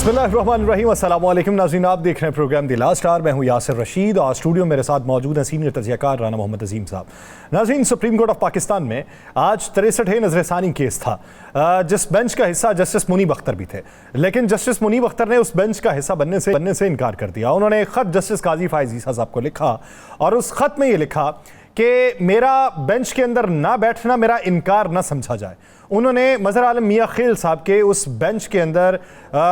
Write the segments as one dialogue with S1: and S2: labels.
S1: बिस्मिल्लाहिर्रहमानिर्रहीम, अस्सलाम वालेकुम नाज़रीन, आप देख रहे हैं प्रोग्राम द लास्ट आवर। मैं हूं यासिर रशीद और स्टूडियो मेरे साथ मौजूद हैं सीनियर तज्ज़ियाकार राना मोहम्मद अजीम साहब। नाज़रीन, सुप्रीम कोर्ट ऑफ पाकिस्तान में आज 63 नज़रसानी केस था, जिस बेंच का हिस्सा जस्टिस मुनीब अख्तर भी थे, लेकिन जस्टिस मुनीब अख्तर ने उस बेंच का हिस्सा बनने से इनकार कर दिया। उन्होंने एक ख़त जस्टिस काजी फायज़ ईसा साहब को लिखा और उस ख़त में ये लिखा कि मेरा बेंच के अंदर ना बैठना मेरा इनकार ना समझा जाए। उन्होंने मज़हर आलम मियाँ खेल साहब के उस बेंच के अंदर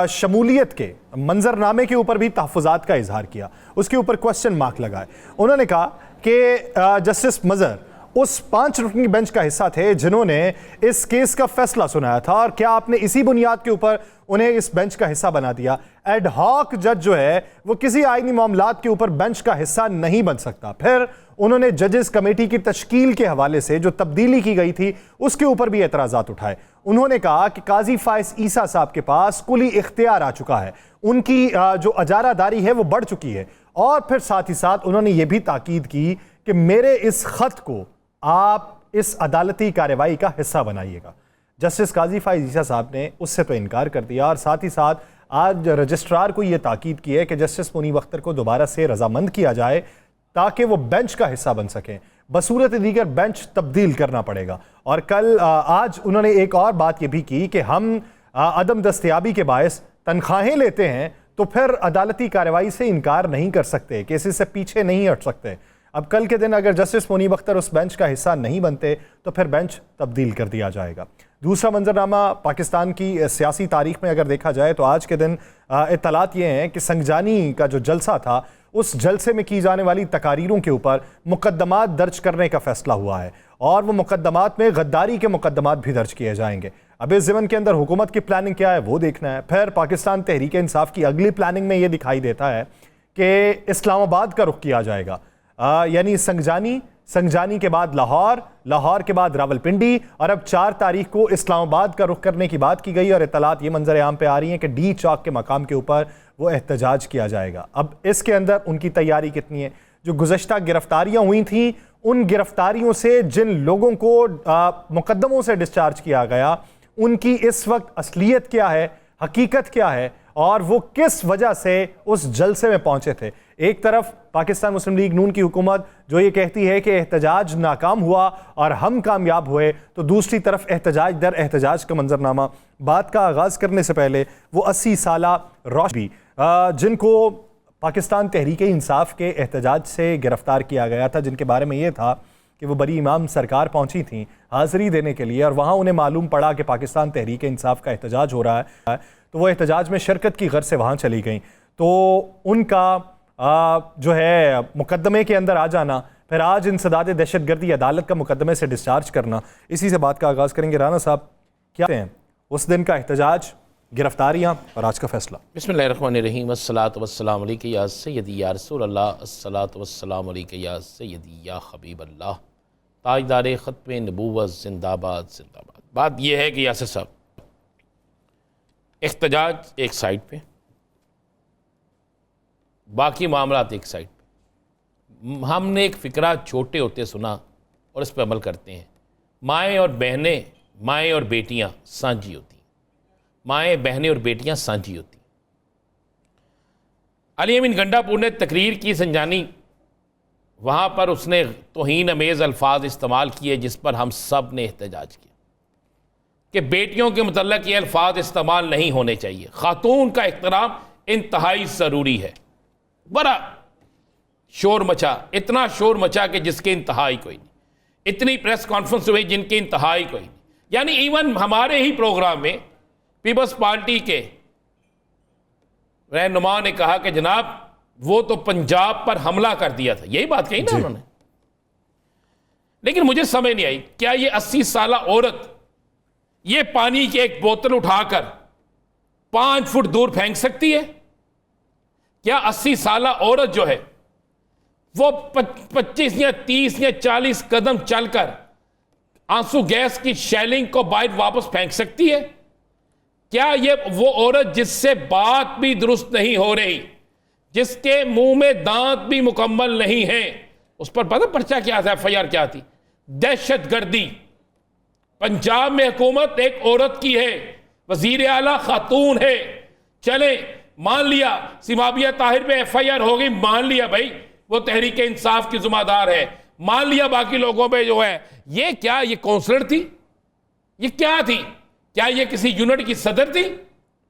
S1: शमूलियत के मंजरनामे के ऊपर भी तहफ़्फ़ुज़ात का इजहार किया, उसके ऊपर क्वेश्चन मार्क लगाए। उन्होंने कहा कि जस्टिस मज़हर उस 5 रुकनी बेंच का हिस्सा थे जिन्होंने इस केस का फैसला सुनाया था, और क्या आपने इसी बुनियाद के ऊपर उन्हें इस बेंच का हिस्सा बना दिया? एड हॉक जज जो है वो किसी आईनी मामलात के ऊपर बेंच का हिस्सा नहीं बन सकता। फिर उन्होंने जजेस कमेटी की तश्कील के हवाले से जो तब्दीली की गई थी उसके ऊपर भी एतराज़ात उठाए। उन्होंने कहा कि काजी फायज़ ईसा साहब के पास कुली इख्तियार आ चुका है, उनकी जो अजारादारी है वो बढ़ चुकी है, और फिर साथ ही साथ उन्होंने ये भी ताकीद की कि मेरे इस खत को आप इस अदालती कार्रवाई का हिस्सा बनाइएगा। जस्टिस काजी फायज़ ईसा साहब ने उससे तो इनकार कर दिया, और साथ ही साथ आज रजिस्ट्रार को यह ताकीद की है कि जस्टिस मुनीब अख्तर को दोबारा से रजामंद किया जाए ताकि वो बेंच का हिस्सा बन सकें। बसूरत दीगर बेंच तब्दील करना पड़ेगा। और कल आज उन्होंने एक और बात यह भी की कि हम अदम दस्तयाबी के बायस तनख्वाहें लेते हैं तो फिर अदालती कार्रवाई से इनकार नहीं कर सकते, केसेस से पीछे नहीं हट सकते। अब कल के दिन अगर जस्टिस मुनीब अख्तर उस बेंच का हिस्सा नहीं बनते तो फिर बेंच तब्दील कर दिया जाएगा। दूसरा मंजरनामा पाकिस्तान की सियासी तारीख में अगर देखा जाए तो आज के दिन इत्तलात ये हैं कि संगजानी का जो जलसा था उस जलसे में की जाने वाली तकारीरों के ऊपर मुकद्दमात दर्ज करने का फैसला हुआ है, और वो मुकद्दमात में गद्दारी के मुकद्दमात भी दर्ज किए जाएंगे। अब इस ज़मन के अंदर हुकूमत की प्लानिंग क्या है वो देखना है। फिर पाकिस्तान तहरीक इंसाफ की अगली प्लानिंग में ये दिखाई देता है कि इस्लामाबाद का रुख किया जाएगा, यानी संगजानी के बाद लाहौर, लाहौर के बाद रावलपिंडी, और अब 4 तारीख को इस्लामाबाद का रुख करने की बात की गई। और इत्तलात ये मंजर आम पे आ रही हैं कि डी चौक के मकाम के ऊपर वो एहतजाज किया जाएगा। अब इसके अंदर उनकी तैयारी कितनी है? जो गुज़श्ता गिरफ्तारियां हुई थी, उन गिरफ्तारियों से जिन लोगों को मुकद्दमों से डिस्चार्ज किया गया, उनकी इस वक्त असलियत क्या है, हकीकत क्या है, और वो किस वजह से उस जलसे में पहुंचे थे। एक तरफ पाकिस्तान मुस्लिम लीग नून की हुकूमत जो ये कहती है कि एहतजाज नाकाम हुआ और हम कामयाब हुए, तो दूसरी तरफ एहतजाज दर एहतजाज का मंजरनामा। बात का आगाज़ करने से पहले वो 80 साला रोशनी जिनको पाकिस्तान तहरीक इंसाफ के एहतजाज से गिरफ्तार किया गया था, जिनके बारे में ये था कि वो बरी इमाम सरकार पहुंची थी हाज़िरी देने के लिए, और वहाँ उन्हें मालूम पड़ा कि पाकिस्तान तहरीक इंसाफ का एहतजाज हो रहा है, तो वो एहतजाज में शिरकत की गर्ज से वहाँ चली गई। तो उनका जो है मुकद्दमे के अंदर आ जाना, फिर आज इंसदाद दहशतगर्दी अदालत का मुकद्दमे से डिस्चार्ज करना, इसी से बात का आगाज़ करेंगे। राना साहब, क्या हैं उस दिन का एहतजाज, गिरफ्तारियाँ और आज का फैसला?
S2: बिस्मिल्लाहिर्रहमानिर्रहीम, अस्सलातु वस्सलामु अलैका या सय्यदी या रसूल अल्लाह, अस्सलातु वस्सलामु अलैका या सय्यदी या हबीब अल्लाह, ताजदार ख़त्म नबूवत जिंदाबाद जिंदाबाद। बात यह है कि यासिर साहब, एहतजाज एक साइड पे, बाकी मामलात एक साइड पे। हमने एक फ़िक्रा छोटे होते सुना और इस पर अमल करते हैं। माएँ और बहनें, माएँ और बेटियाँ साझी होती, माएँ बहनें और बेटियाँ साझी होती। अली अमीन गंडापुर ने तकरीर की संजानी, वहाँ पर उसने तौहीन अमेज़ अल्फाज इस्तेमाल किए जिस पर हम सब ने एहतजाज किया कि बेटियों के मुतल्लक़ ये अल्फाज इस्तेमाल नहीं होने चाहिए। ख़ातून का एहतराम इंतहाई ज़रूरी है। बड़ा शोर मचा, इतना शोर मचा कि जिसके इंतहाई कोई नहीं। इतनी प्रेस कॉन्फ्रेंस हुई जिनके इंतहाई कोई नहीं। यानी इवन हमारे ही प्रोग्राम में पीपल्स पार्टी के रहनुमा ने कहा कि जनाब वो तो पंजाब पर हमला कर दिया था, यही बात कही ना उन्होंने। लेकिन मुझे समझ नहीं आई, क्या ये 80 साला औरत ये पानी की एक बोतल उठाकर 5 फुट दूर फेंक सकती है? क्या 80 साला औरत जो है वो 25 या 30 या 40 कदम चलकर आंसू गैस की शेलिंग को बाहर वापस फेंक सकती है? क्या ये वो औरत जिससे बात भी दुरुस्त नहीं हो रही, जिसके मुंह में दांत भी मुकम्मल नहीं है, उस पर पता पर्चा क्या था, FIR क्या थी? दहशतगर्दी। पंजाब में हुकूमत एक औरत की है, वजीर आला खातून है, चले, मान लिया सिमाबिया ताहिर पे एफआईआर हो गई, मान लिया भाई वो तहरीक इंसाफ की जिम्मेदार है, मान लिया बाकी लोगों पे जो है। ये क्या, ये काउंसलर थी, ये क्या थी? क्या ये किसी यूनिट की सदर थी?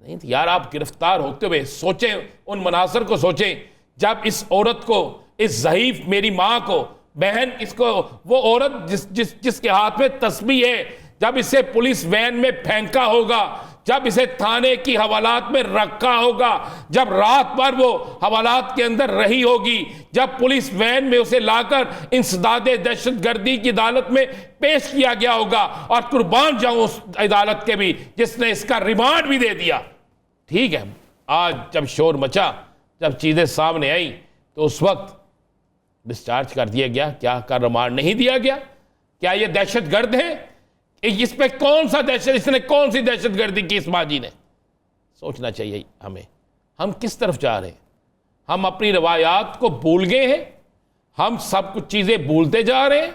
S2: नहीं थी यार। आप गिरफ्तार होते हुए सोचें, उन मनासर को सोचें, जब इस औरत को, इस ज़ईफ मेरी माँ को, बहन, इसको, वो औरत जिसके हाथ में तस्बीह है, जब इसे पुलिस वैन में फेंका होगा, जब इसे थाने की हवालात में रखा होगा, जब रात भर वो हवालात के अंदर रही होगी, जब पुलिस वैन में उसे लाकर इंसदादे दहशतगर्दी की अदालत में पेश किया गया होगा, और कुर्बान जाऊं उस अदालत के भी जिसने इसका रिमांड भी दे दिया। ठीक है, आज जब शोर मचा, जब चीजें सामने आई, तो उस वक्त डिस्चार्ज कर दिया गया। क्या का रिमांड नहीं दिया गया? क्या ये दहशतगर्द है? इस पे कौन सा दहशत, इसने कौन सी दहशतगर्दी की इस बाजी ने? सोचना चाहिए हमें, हम किस तरफ जा रहे हैं? हम अपनी रवायात को भूल गए हैं, हम सब कुछ चीजें भूलते जा रहे हैं।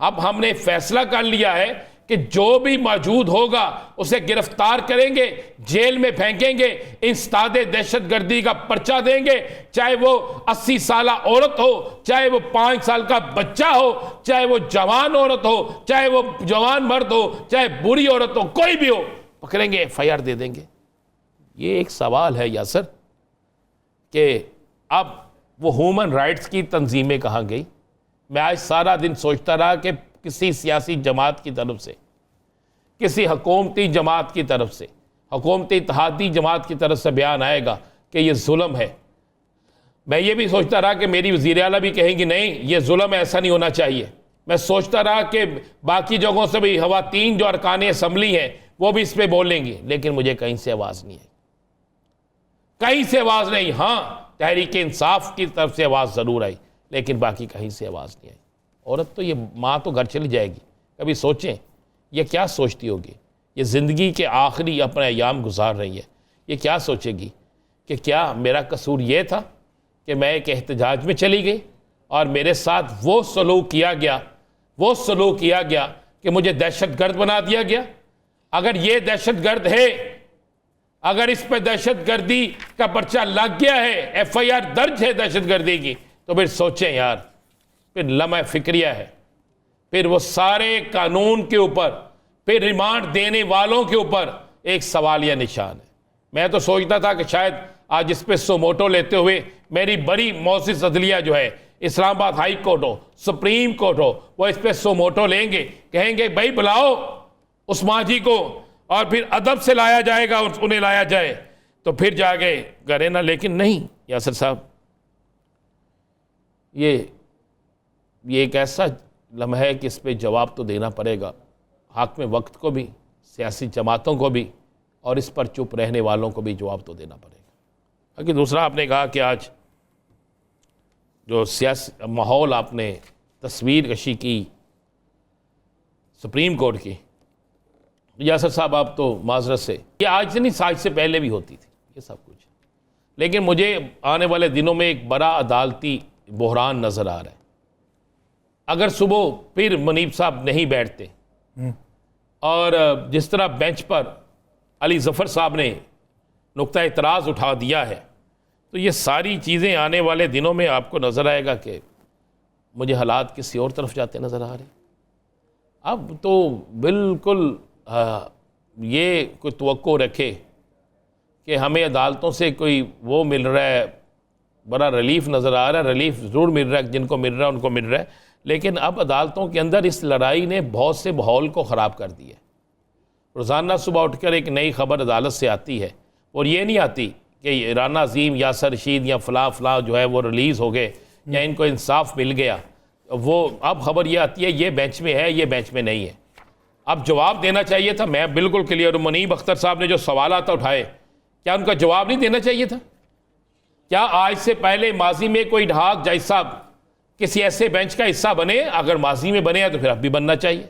S2: अब हमने फैसला कर लिया है कि जो भी मौजूद होगा उसे गिरफ्तार करेंगे, जेल में फेंकेंगे, इंसदादे दहशतगर्दी का पर्चा देंगे, चाहे वो 80 साल औरत हो, चाहे वो 5 साल का बच्चा हो, चाहे वो जवान औरत हो, चाहे वो जवान मर्द हो, चाहे बुरी औरत हो, कोई भी हो, पकड़ेंगे, एफआईआर दे देंगे। ये एक सवाल है यासर कि अब वो ह्यूमन राइट्स की तंजीमें कहाँ गई? मैं आज सारा दिन सोचता रहा कि किसी सियासी जमात की तरफ से, किसी हुकूमती जमात की तरफ से, हुकूमती इत्तेहादी जमात की तरफ से बयान आएगा कि ये जुल्म है। मैं ये भी सोचता रहा कि मेरी वज़ीर आला भी कहेंगी नहीं ये जुल्म है, ऐसा नहीं होना चाहिए। मैं सोचता रहा कि बाकी जगहों से भी खवातीन जो अरकान असम्बली हैं वो भी इस पर बोलेंगी, लेकिन मुझे कहीं से आवाज़ नहीं आई, कहीं से आवाज़ नहीं। हाँ, तहरीक इंसाफ की तरफ से आवाज़ ज़रूर आई, लेकिन बाकी कहीं से आवाज़ नहीं आई। औरत तो, ये माँ तो घर चली जाएगी। कभी सोचें ये क्या सोचती होगी? ये ज़िंदगी के आखिरी अपने अयाम गुजार रही है, ये क्या सोचेगी कि क्या मेरा कसूर ये था कि मैं एक एहतजाज में चली गई और मेरे साथ वो सलूक किया गया, वो सलूक किया गया कि मुझे दहशतगर्द बना दिया गया? अगर ये दहशतगर्द है, अगर इस पर दहशतगर्दी का पर्चा लग गया है, एफआईआर दर्ज है दहशतगर्दी की, तो फिर सोचें यार, फिर लम्हा फिक्रिया है, फिर वो सारे कानून के ऊपर, फिर रिमांड देने वालों के ऊपर एक सवालिया निशान है। मैं तो सोचता था कि शायद आज इस पे सोमोटो लेते हुए मेरी बड़ी मौसिस अदलिया जो है, इस्लामाबाद हाई कोर्ट हो, सुप्रीम कोर्ट हो, वो इस पे सोमोटो लेंगे, कहेंगे भाई बुलाओ उस माँ जी को, और फिर अदब से लाया जाएगा, उन्हें लाया जाए तो फिर जाके करे ना। लेकिन नहीं यासर साहब, ये एक ऐसा लम्हा है कि इस पर जवाब तो देना पड़ेगा, हाकिम वक्त को भी, सियासी जमातों को भी, और इस पर चुप रहने वालों को भी जवाब तो देना पड़ेगा। बाकी दूसरा, आपने कहा कि आज जो सियासी माहौल, आपने तस्वीर कशी की सुप्रीम कोर्ट की, यासर साहब आप तो माजरत से, ये आज से नहीं, आज से पहले भी होती थी ये सब कुछ, लेकिन मुझे आने वाले दिनों में एक बड़ा अदालती बहरान नज़र आ रहा है। अगर सुबह फिर मुनीब साहब नहीं बैठते और जिस तरह बेंच पर अली ज़फ़र साहब ने नुक्ता एतराज़ उठा दिया है, तो ये सारी चीज़ें आने वाले दिनों में आपको नज़र आएगा कि मुझे हालात किसी और तरफ जाते नज़र आ रहे। अब तो बिल्कुल ये कोई तवक्को रखे कि हमें अदालतों से कोई वो मिल रहा है, बड़ा रिलीफ नज़र आ रहा है, रिलीफ ज़रूर मिल रहा है, जिनको मिल रहा है उनको मिल रहा है, लेकिन अब अदालतों के अंदर इस लड़ाई ने बहुत से माहौल को ख़राब कर दिया। रोज़ाना सुबह उठकर एक नई खबर अदालत से आती है, और ये नहीं आती कि राना अजीम, यासर रशीद या फ़लाँ जो है वो रिलीज़ हो गए या इनको इंसाफ मिल गया। वो अब खबर ये आती है ये बेंच में है, ये बेंच में नहीं है। अब जवाब देना चाहिए था। मैं बिल्कुल क्लियर हूँ, मुनीब अख्तर साहब ने जो सवालात उठाए, क्या उनका जवाब नहीं देना चाहिए था? क्या आज से पहले माजी में कोई ढाक जज साहब किसी ऐसे बेंच का हिस्सा बने? अगर माजी में बने हैं तो फिर अब भी बनना चाहिए।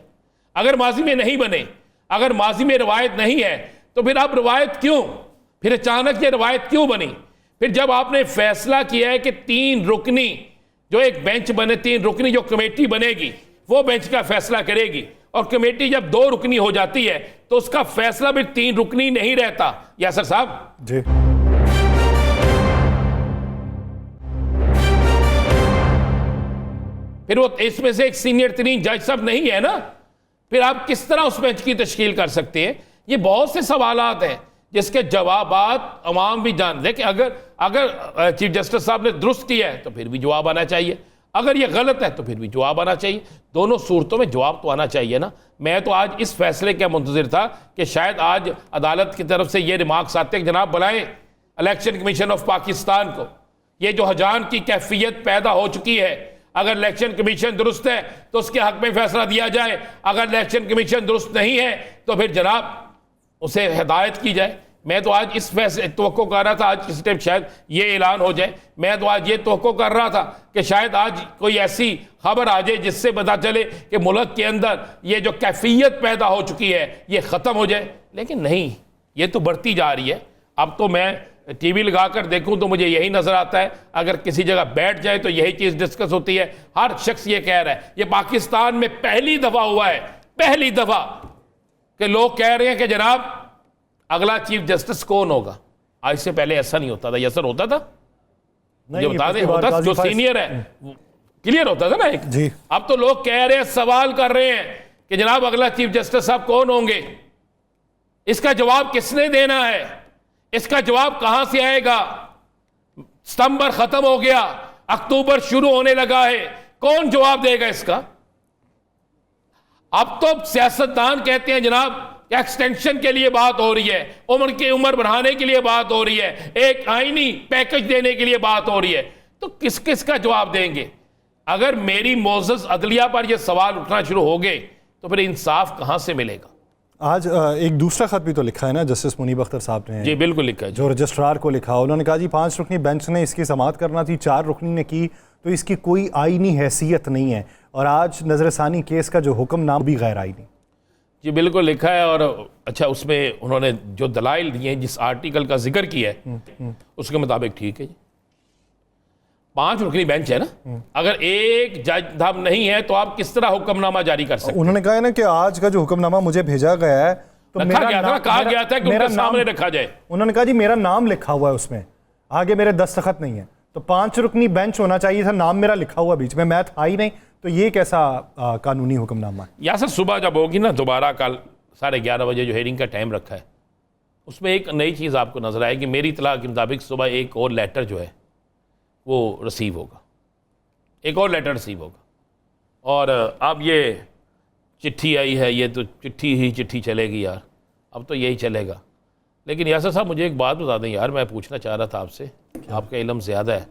S2: अगर माजी में नहीं बने, अगर माजी में रवायत नहीं है, तो फिर अब रवायत क्यों? फिर अचानक ये रवायत क्यों बनी? फिर जब आपने फैसला किया है कि 3 रुकनी जो एक बेंच बने, 3 रुकनी जो कमेटी बनेगी वो बेंच का फैसला करेगी, और कमेटी जब 2 रुकनी हो जाती है तो उसका फैसला भी 3 रुकनी नहीं रहता। यासर साहब
S1: जी।
S2: फिर वो इसमें से एक सीनियर तरीन जज साहब नहीं है ना, फिर आप किस तरह उस बेंच की तश्कील कर सकते हैं? ये बहुत से सवालात हैं जिसके जवाबात अवाम भी जान दे कि अगर चीफ जस्टिस साहब ने दुरुस्त किया है तो फिर भी जवाब आना चाहिए, अगर ये गलत है तो फिर भी जवाब आना चाहिए। दोनों सूरतों में जवाब तो आना चाहिए ना। मैं तो आज इस फैसले का मुंतज़िर था कि शायद आज अदालत की तरफ से ये रिमार्क्स आते हैं कि जनाब बुलाएं इलेक्शन कमीशन ऑफ पाकिस्तान को, ये जो हजान की कैफियत पैदा हो चुकी है, अगर इलेक्शन कमीशन दुरुस्त है तो उसके हक में फैसला दिया जाए, अगर इलेक्शन कमीशन दुरुस्त नहीं है तो फिर जनाब उसे हिदायत की जाए। मैं तो आज इस फैसले तवक्को कर रहा था आज किसी टाइम शायद ये ऐलान हो जाए। मैं तो आज ये तवक्को कर रहा था कि शायद आज कोई ऐसी खबर आ जाए जिससे पता चले कि मुल्क के अंदर ये जो कैफियत पैदा हो चुकी है ये ख़त्म हो जाए, लेकिन नहीं, ये तो बढ़ती जा रही है। अब तो मैं टीवी लगाकर देखूं तो मुझे यही नजर आता है, अगर किसी जगह बैठ जाए तो यही चीज़ डिस्कस होती है। हर शख्स ये कह रहा है, ये पाकिस्तान में पहली दफ़ा हुआ है, पहली दफ़ा कि लोग कह रहे हैं कि जनाब अगला चीफ जस्टिस कौन होगा। आज से पहले ऐसा नहीं होता था। ये असर होता था, मुझे बता दें, होता जो सीनियर है क्लियर होता था ना एक
S1: जी।
S2: अब तो लोग कह रहे हैं, सवाल कर रहे हैं कि जनाब अगला चीफ जस्टिस साहब कौन होंगे, इसका जवाब किसने देना है, इसका जवाब कहां से आएगा। सितंबर खत्म हो गया, अक्टूबर शुरू होने लगा है, कौन जवाब देगा इसका। अब तो सियासतदान कहते हैं जनाब एक्सटेंशन के लिए बात हो रही है, उम्र बढ़ाने के लिए बात हो रही है, एक आईनी पैकेज देने के लिए बात हो रही है, तो किस किस का जवाब देंगे। अगर मेरी मोअज़्ज़ज़ अदलिया पर यह सवाल उठना शुरू हो गए तो फिर इंसाफ कहां से मिलेगा।
S1: आज एक दूसरा खत भी तो लिखा है ना जस्टिस मुनीब अख्तर साहब ने।
S2: जी बिल्कुल लिखा है,
S1: जो रजिस्ट्रार को लिखा, उन्होंने कहा जी 5 रुकनी बेंच ने इसकी समाअत करना थी, 4 रुकनी ने की, तो इसकी कोई आईनी हैसियत नहीं है। और आज नजरसानी केस का जो हुक्मनामा भी गैर आईनी।
S2: जी बिल्कुल लिखा है। और अच्छा, उसमें उन्होंने जो दलाइल दिए, जिस आर्टिकल का जिक्र किया है उसके मुताबिक ठीक है जी। 5 रुकनी बेंच है ना, अगर एक जज साहब नहीं है तो आप किस तरह हुक्मनामा जारी कर सकते हैं।
S1: उन्होंने कहा है ना कि आज का जो हुक्मनामा मुझे भेजा गया है तो
S2: रखा गया था, कहा गया था कि उनके सामने रखा जाए।
S1: उन्होंने कहा जी मेरा नाम लिखा हुआ है उसमें, आगे मेरे दस्तखत नहीं है, तो 5 रुकनी बेंच होना चाहिए था, नाम मेरा लिखा हुआ बीच में, मैं था ही नहीं, तो ये कैसा कानूनी हुक्मनामा है।
S2: या सर सुबह जब होगी ना दोबारा कल 11:30 बजे जो हेयरिंग का टाइम रखा है, उसमें एक नई चीज़ आपको नजर आएगी। मेरी इत्तला के मुताबिक सुबह एक और लेटर जो है वो रिसीव होगा, एक और लेटर रिसीव होगा। और अब ये चिट्ठी आई है, ये तो चिट्ठी ही चिट्ठी चलेगी यार, अब तो यही चलेगा। लेकिन यासर साहब मुझे एक बात बता दें यार, मैं पूछना चाह रहा था आपसे, आपका इल्म ज़्यादा है,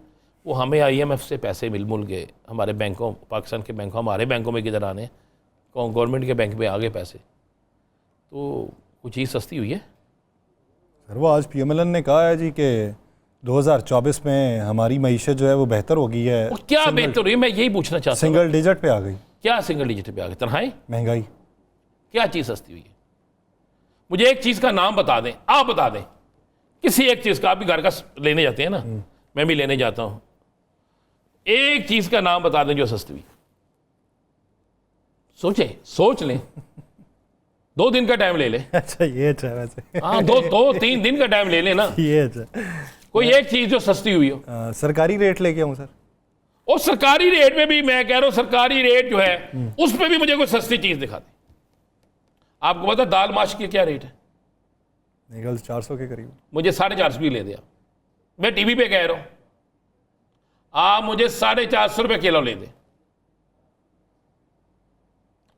S2: वो हमें IMF से पैसे मिल गए, हमारे बैंकों, पाकिस्तान के बैंकों, हमारे बैंकों में किधर आने, गवर्नमेंट के बैंक में आ गए पैसे, तो कुछ चीज़ सस्ती हुई है
S1: सर। वो आज PMLN ने कहा है जी कि 2024 में हमारी मईशत जो है वो बेहतर हो गई है।
S2: और क्या बेहतर हुई, मैं यही पूछना चाहता हूँ।
S1: सिंगल डिजिट पे आ गई।
S2: क्या सिंगल डिजिट पे आ गई? तनहाई,
S1: महंगाई,
S2: क्या चीज़ सस्ती हुई है? मुझे एक चीज़ का नाम बता दें, आप बता दें किसी एक चीज़ का। आप भी घर का लेने जाते हैं ना, मैं भी लेने जाता हूँ, एक चीज़ का नाम बता दें जो सस्ती हुई। सोच लें 2 दिन का टाइम ले ले।
S1: अच्छा ये अच्छा है वैसे।
S2: हाँ, 2-3 दिन का टाइम ले ले ना,
S1: ये अच्छा।
S2: कोई एक चीज़ जो सस्ती हुई हो।
S1: सरकारी रेट लेके आऊँ सर।
S2: और सरकारी रेट में भी मैं कह रहा हूँ, सरकारी रेट जो है उस पर भी मुझे कोई सस्ती चीज़ दिखा दे। आपको पता दाल माश की क्या रेट है?
S1: निकल 400 के करीब।
S2: मुझे 450 भी ले दिया, मैं टीवी पे कह रहा हूँ, आप मुझे 450 रुपये किलो ले दे।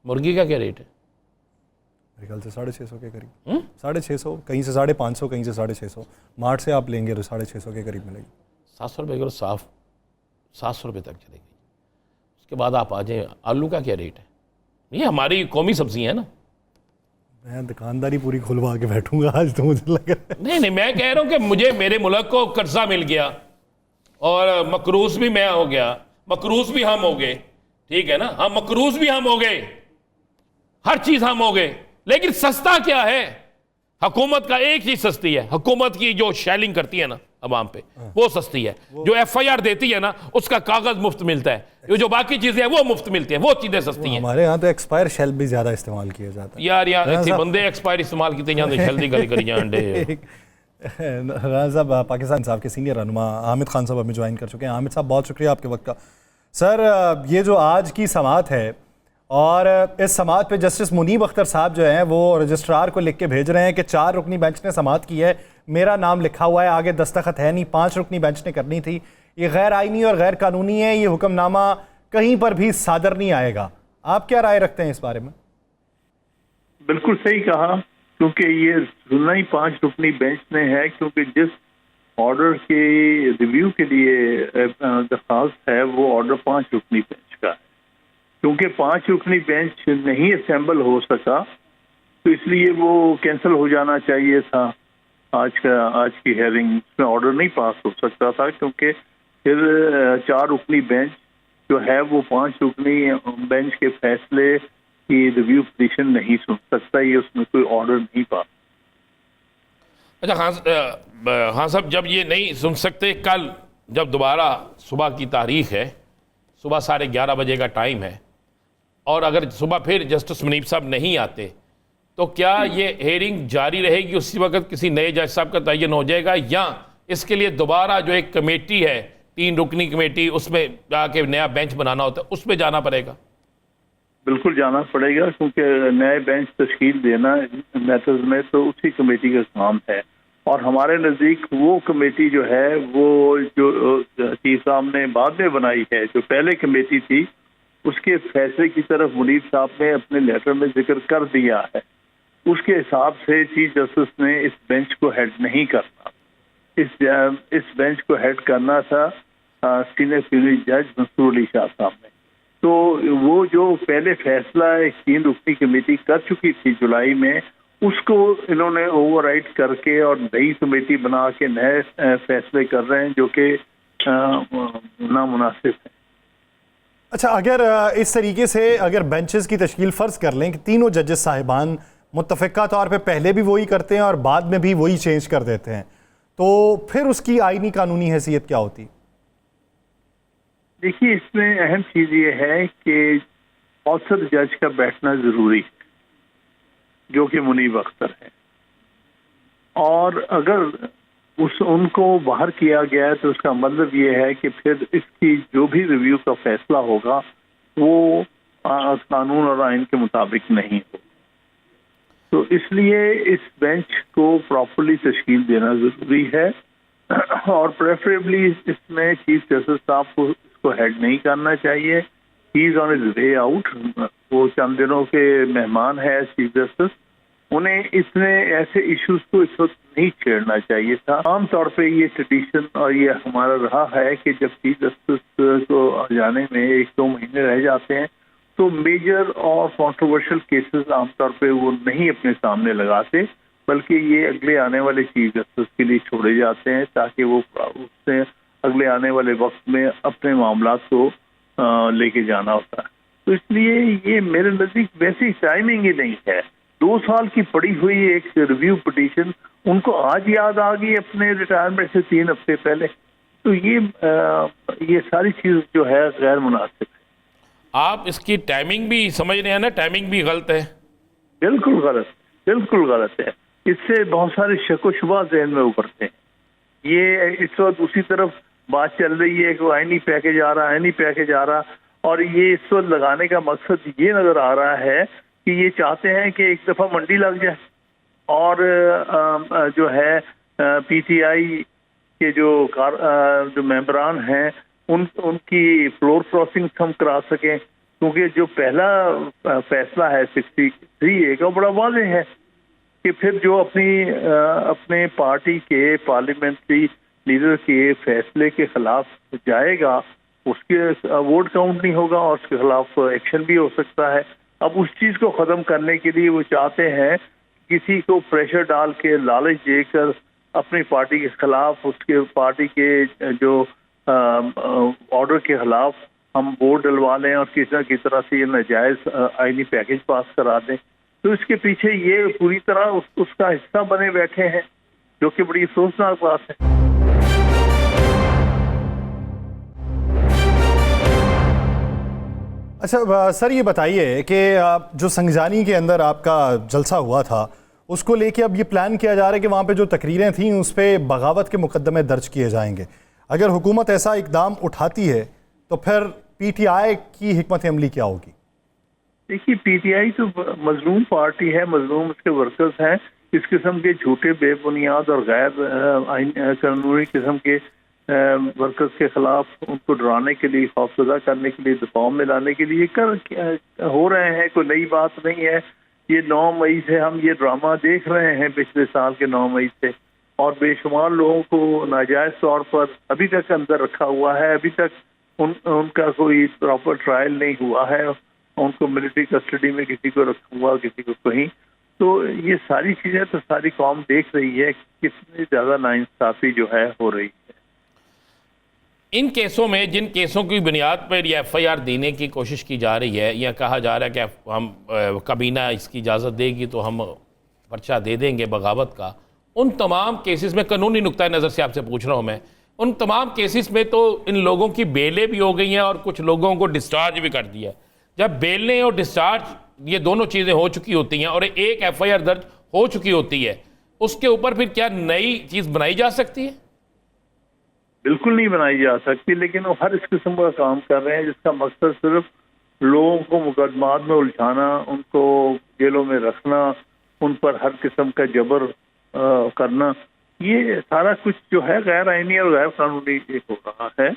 S2: मुर्गी का क्या रेट है?
S1: मेरे ख्याल से 650 के करीब। 650, कहीं से 550, कहीं से 650। मार्ट से आप लेंगे तो 650 के करीब मिलेगी।
S2: 700 रुपये किलो साफ, 700 रुपये तक चलेगी। उसके बाद आप आ जाए, आलू का क्या रेट है? ये हमारी कौमी सब्जी है ना।
S1: मैं दुकानदारी पूरी खुलवा के बैठूंगा आज तो, मुझे लग रहा है।
S2: नहीं, मैं कह रहा हूँ कि मुझे मेरे मुल्क को कर्जा मिल गया और मकरूज भी मैं हो गया, मकरूज भी हम हो गए, ठीक है ना, हम मकरूज भी हम हो गए, हर चीज हम हो गए, लेकिन सस्ता क्या है? हुकूमत का एक चीज सस्ती है, हुकूमत की जो शेलिंग करती है ना अवाम पे, वो सस्ती है। जो FIR देती है ना उसका कागज मुफ्त मिलता है, जो बाकी चीजें हैं वो मुफ्त मिलती है, वो चीजें सस्ती हैं।
S1: हमारे यहाँ तो एक्सपायर शेल भी ज्यादा इस्तेमाल किया जाता है
S2: यार ऐसे बंदे एक्सपायर इस्तेमाल किते जाते, जल्दी करी जाते।
S1: राना साहब, पाकिस्तान साहब के सीनियर रहनुमा हामिद खान साहब हमें ज्वाइन कर चुके हैं। हामिद साहब बहुत शुक्रिया आपके वक्त का। सर, ये जो आज की समाअत है और इस समाअत पे जस्टिस मुनीब अख्तर साहब जो हैं वो रजिस्ट्रार को लिख के भेज रहे हैं कि 4 रुकनी बेंच ने समाअत की है, मेरा नाम लिखा हुआ है, आगे दस्तखत है नहीं, 5 रुकनी बेंच ने करनी थी, ये गैर आइनी और गैर कानूनी है, ये हुक्मनामा कहीं पर भी सादर नहीं आएगा। आप क्या राय रखते हैं इस बारे में?
S3: बिल्कुल सही कहा, क्योंकि ये सुनना ही 5 रुकनी बेंच ने है, क्योंकि जिस ऑर्डर के रिव्यू के लिए दरखास्त है वो ऑर्डर 5 रुकनी बेंच का है। क्योंकि 5 रुकनी बेंच नहीं असेंबल हो सका तो इसलिए वो कैंसिल हो जाना चाहिए था। आज की हेयरिंग में ऑर्डर नहीं पास हो सकता था, क्योंकि फिर 4 रुकनी बेंच जो है वो 5 रुकनी बेंच के फैसले की रिव्यू पिटीशन नहीं सुन सकता, ये उसमें कोई ऑर्डर नहीं पास।
S2: अच्छा हाँ साहब, जब ये नहीं सुन सकते, कल जब दोबारा सुबह की तारीख है, सुबह 11:30 बजे का टाइम है, और अगर सुबह फिर जस्टिस मुनीब साहब नहीं आते तो क्या ये हेयरिंग जारी रहेगी, उसी वक्त किसी नए जज साहब का तयन हो जाएगा, या इसके लिए दोबारा जो एक कमेटी है 3 रुकनी कमेटी, उसमें जाके नया बेंच बनाना होता है, उसमें जाना पड़ेगा?
S3: बिल्कुल जाना पड़ेगा, क्योंकि नए बेंच तश्कील देना मैटर्स में तो उसी कमेटी का काम है। और हमारे नज़दीक वो कमेटी जो है वो जो चीफ साहब ने बाद में बनाई है, जो पहले कमेटी थी, उसके फैसले की तरफ मुनीब साहब ने अपने लेटर में जिक्र कर दिया है। उसके हिसाब से चीफ जस्टिस ने इस बेंच को हेड नहीं करना, इस बेंच को हेड करना था सीनियर सिविल जज मंसूर अली शाह साहब ने। तो वो जो पहले फैसला एक 3 रुकनी कमेटी कर चुकी थी जुलाई में, उसको इन्होंने ओवरराइड करके और नई कमेटी बना के नए फैसले कर रहे हैं, जो कि नामुनासिब है।
S1: अच्छा, अगर इस तरीके से अगर बेंचेस की तश्कील फ़र्ज़ कर लें कि तीनों जजेस साहिबान मुत्तफ़िका तौर पे पहले भी वही करते हैं और बाद में भी वही चेंज कर देते हैं, तो फिर उसकी आईनी कानूनी हैसियत क्या होती?
S3: देखिए, इसमें अहम चीज़ ये है कि औसत जज का बैठना ज़रूरी है, जो कि मुनीब अख्तर है, और अगर उनको बाहर किया गया है तो उसका मतलब ये है कि फिर इसकी जो भी रिव्यू का फैसला होगा वो कानून और आइन के मुताबिक नहीं हो। तो इसलिए इस बेंच को प्रॉपर्ली तश्कील देना ज़रूरी है, और प्रेफरेबली इसमें चीफ जस्टिस साहब को इसको हेड नहीं करना चाहिए। He is on his way out, वो चंद दिनों के मेहमान है चीफ जस्टिस, उन्हें इतने ऐसे इश्यूज को इस वक्त नहीं छेड़ना चाहिए था। आमतौर पे ये ट्रेडिशन और ये हमारा रहा है कि जब चीफ जस्टिस को जाने में 1-2 महीने रह जाते हैं तो मेजर और कंट्रोवर्शियल केसेस आमतौर पे वो नहीं अपने सामने लगाते, बल्कि ये अगले आने वाले चीफ जस्टिस के लिए छोड़े जाते हैं, ताकि वो उससे अगले आने वाले वक्त में अपने मामला को लेके जाना होता है। तो इसलिए ये मेरे नज़दीक वैसी टाइमिंग ही नहीं है। 2 साल की पड़ी हुई एक रिव्यू पिटीशन उनको आज याद आ गई अपने रिटायरमेंट से 3 हफ्ते पहले, तो ये सारी चीज जो है गैर मुनासिब है।
S2: आप इसकी टाइमिंग भी समझ रहे हैं ना, टाइमिंग भी गलत है?
S3: बिल्कुल गलत है। इससे बहुत सारे शक व शुबा ज़हन में उभरते हैं। ये इस वक्त दूसरी तरफ बात चल रही है कि आईनी पैकेज आ रहा, और ये इस वक्त लगाने का मकसद ये नजर आ रहा है कि ये चाहते हैं कि एक दफा मंडी लग जाए, और जो है पीटीआई के जो मेंबरान हैं उनकी फ्लोर क्रॉसिंग हम करा सकें, क्योंकि जो पहला फैसला है 63A का बड़ा वाज़ेह है कि फिर जो अपने पार्टी के पार्लियामेंट्री लीडर के फैसले के खिलाफ जाएगा उसके वोट काउंट नहीं होगा और उसके खिलाफ एक्शन भी हो सकता है। अब उस चीज को खत्म करने के लिए वो चाहते हैं किसी को प्रेशर डाल के लालच देकर अपनी पार्टी के खिलाफ, उसके पार्टी के जो ऑर्डर के खिलाफ हम वोट डलवा लें और किसी तरह से ये नाजायज आईनी पैकेज पास करा दें। तो इसके पीछे ये पूरी तरह उसका हिस्सा बने बैठे हैं, जो कि बड़ी अफसोसनाक बात है।
S1: अच्छा सर, ये बताइए कि जो संगजानी के अंदर आपका जलसा हुआ था उसको लेके अब ये प्लान किया जा रहा है कि वहाँ पे जो तकरीरें थीं उस पर बगावत के मुकदमे दर्ज किए जाएंगे। अगर हुकूमत ऐसा इकदाम उठाती है तो फिर पीटीआई की हिकमत अमली क्या होगी?
S3: देखिए, पीटीआई तो मजलूम पार्टी है, मजलूम उसके वर्कर्स हैं। इस किस्म के झूठे, बेबुनियाद और गैर आइन कानूनी किस्म के वर्कर्स के खिलाफ उनको डराने के लिए, खौफजदा करने के लिए, दबाव में लाने के लिए हो रहे हैं। कोई नई बात नहीं है। ये 9 मई से हम ये ड्रामा देख रहे हैं, पिछले साल के 9 मई से, और बेशुमार लोगों को नाजायज तौर पर अभी तक अंदर रखा हुआ है। अभी तक उनका कोई प्रॉपर ट्रायल नहीं हुआ है। उनको मिलिट्री कस्टडी में किसी को रखा हुआ, किसी को कहीं। तो ये सारी चीजें तो सारी कौम देख रही है, कितनी ज्यादा नाइंसाफी जो है हो रही है।
S2: इन केसों में, जिन केसों की बुनियाद पर यह FIR देने की कोशिश की जा रही है, या कहा जा रहा है कि हम काबीना इसकी इजाज़त देगी तो हम पर्चा दे देंगे बगावत का, उन तमाम केसेस में, कानूनी नुक्ता नज़र से आपसे पूछ रहा हूँ मैं, उन तमाम केसेस में तो इन लोगों की बेलें भी हो गई हैं और कुछ लोगों को डिस्चार्ज भी कर दिया है। जब बेलें और डिस्चार्ज ये दोनों चीज़ें हो चुकी होती हैं और एक FIR दर्ज हो चुकी होती है, उसके ऊपर फिर क्या नई चीज़ बनाई जा सकती है?
S3: बिल्कुल नहीं बनाई जा सकती, लेकिन वो हर इस किस्म का काम कर रहे हैं जिसका मकसद सिर्फ लोगों को मुकदमात में उलझाना, उनको जेलों में रखना, उन पर हर किस्म का जबर करना। ये सारा कुछ जो है गैर आईनी और गैर कानूनी हो रहा है।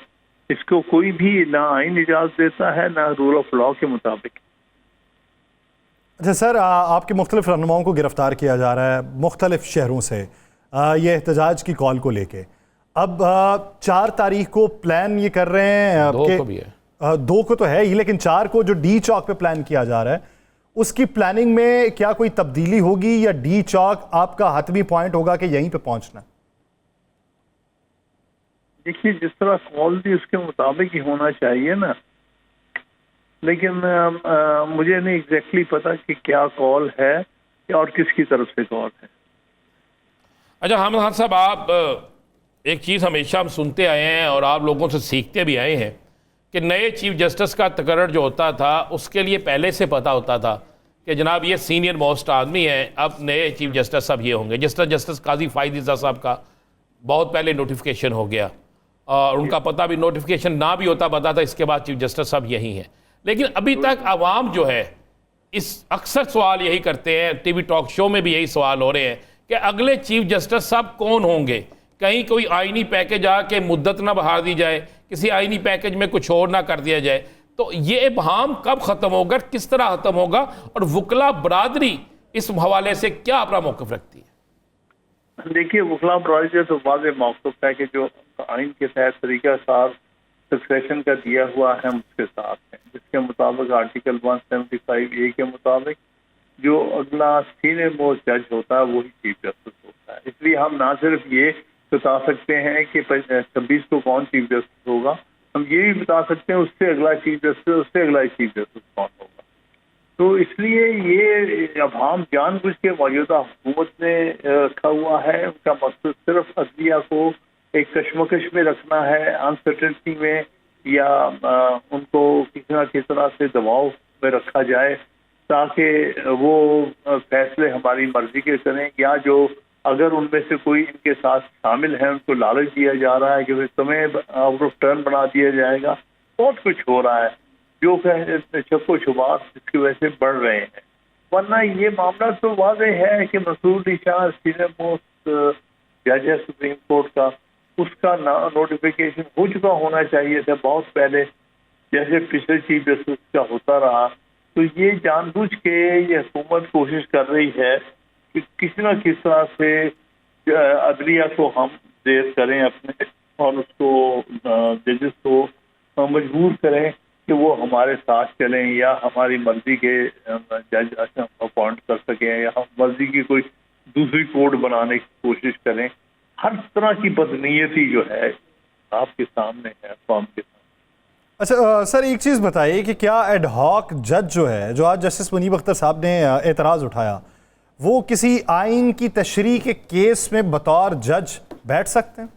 S3: इसको कोई भी ना आइन इजाज़त देता है, ना रूल ऑफ लॉ के मुताबिक।
S1: अच्छा सर, आपके मुख्तलिफ रहनुमाओं को गिरफ्तार किया जा रहा है मुख्तलिफ शहरों से ये एहतजाज की कॉल को लेके। अब 4 तारीख को प्लान ये कर रहे हैं,
S2: 2 को भी है,
S1: 2 को तो है ही, लेकिन 4 को जो डी चौक पे प्लान किया जा रहा है, उसकी प्लानिंग में क्या कोई तब्दीली होगी या डी चौक आपका हतमी पॉइंट होगा कि यहीं पे पहुंचना?
S3: देखिए, जिस तरह कॉल दी उसके मुताबिक ही होना चाहिए ना, लेकिन मुझे नहीं एग्जैक्टली पता कि क्या कॉल है और किसकी तरफ से कॉल है।
S2: अच्छा हामिद खान साहब, आप एक चीज़ हमेशा हम सुनते आए हैं और आप लोगों से सीखते भी आए हैं कि नए चीफ जस्टिस का तकर्रर जो होता था उसके लिए पहले से पता होता था कि जनाब ये सीनियर मोस्ट आदमी है, अब नए चीफ जस्टिस सब ये होंगे। जिस तरह जस्टिस काजी फायद ईसा साहब का बहुत पहले नोटिफिकेशन हो गया और उनका पता भी, नोटिफिकेशन ना भी होता पता था इसके बाद चीफ जस्टिस सब यही हैं। लेकिन अभी तक आवाम जो है इस अक्सर सवाल यही करते हैं, टीवी टॉक शो में भी यही सवाल हो रहे हैं कि अगले चीफ जस्टिस साहब कौन होंगे। कहीं कोई आईनी पैकेज आके मुद्दत ना बढ़ा दी जाए, किसी आईनी पैकेज में कुछ और ना कर दिया जाए। तो ये इबहाम कब ख़त्म होगा, किस तरह ख़त्म होगा, और वकला बरादरी इस हवाले से क्या अपना मौक़िफ़ रखती है?
S3: देखिए, वकला बरादरी तो वाज़ेह मौक़िफ़ है कि जो आइन के तहत तरीक़ाकार सक्सेशन का दिया हुआ है उसके साथ है, जिसके मुताबिक आर्टिकल 175A के मुताबिक जो अगला सीनियर मोस्ट जज होता है वही चीफ जस्टिस होता है। इसलिए हम ना सिर्फ ये बता सकते हैं कि 26 को कौन चीफ जस्टिस होगा, हम ये भी बता सकते हैं उससे अगला चीफ जस्टिस, उससे अगला चीफ जस्टिस कौन होगा। तो इसलिए ये अब हम जानबूझ के मौजूदा हुकूमत ने रखा हुआ है। उनका मकसद सिर्फ अदलिया को एक कशमकश में रखना है, अनसर्टेनिटी में, या उनको किसी न किसी तरह से दबाव में रखा जाए ताकि वो फैसले हमारी मर्जी के करें, या जो अगर उनमें से कोई इनके साथ शामिल है उनको लालच दिया जा रहा है कि फिर तुम्हें आउट ऑफ टर्न बना दिया जाएगा। बहुत कुछ हो रहा है जो शक्को शुबार इसकी वजह से बढ़ रहे हैं। वरना ये मामला तो वाज़ेह है कि मसूद अली शाह सीनियर मोस्ट जज है सुप्रीम कोर्ट का, उसका नोटिफिकेशन हो चुका होना चाहिए था बहुत पहले, जैसे पिछले चीफ जस्टिस का होता रहा। तो ये जानबूझ के ये हुकूमत कोशिश कर रही है कि किसी न किसी तरह से अदलिया को हम देर करें अपने, और उसको जजेस को मजबूर करें कि वो हमारे साथ चलें या हमारी मर्जी के जज अपॉइंट कर सकें या हम मर्जी की कोई दूसरी कोड बनाने की कोशिश करें। हर तरह की बदनीयती जो है आपके सामने है, कौम के सामने।
S1: अच्छा सर, एक चीज़ बताइए कि क्या एडहॉक जज जो है, जो आज जस्टिस मुनीब अख्तर साहब ने एतराज़ उठाया, वो किसी आइन की तशरीह के केस में बतौर जज बैठ सकते हैं?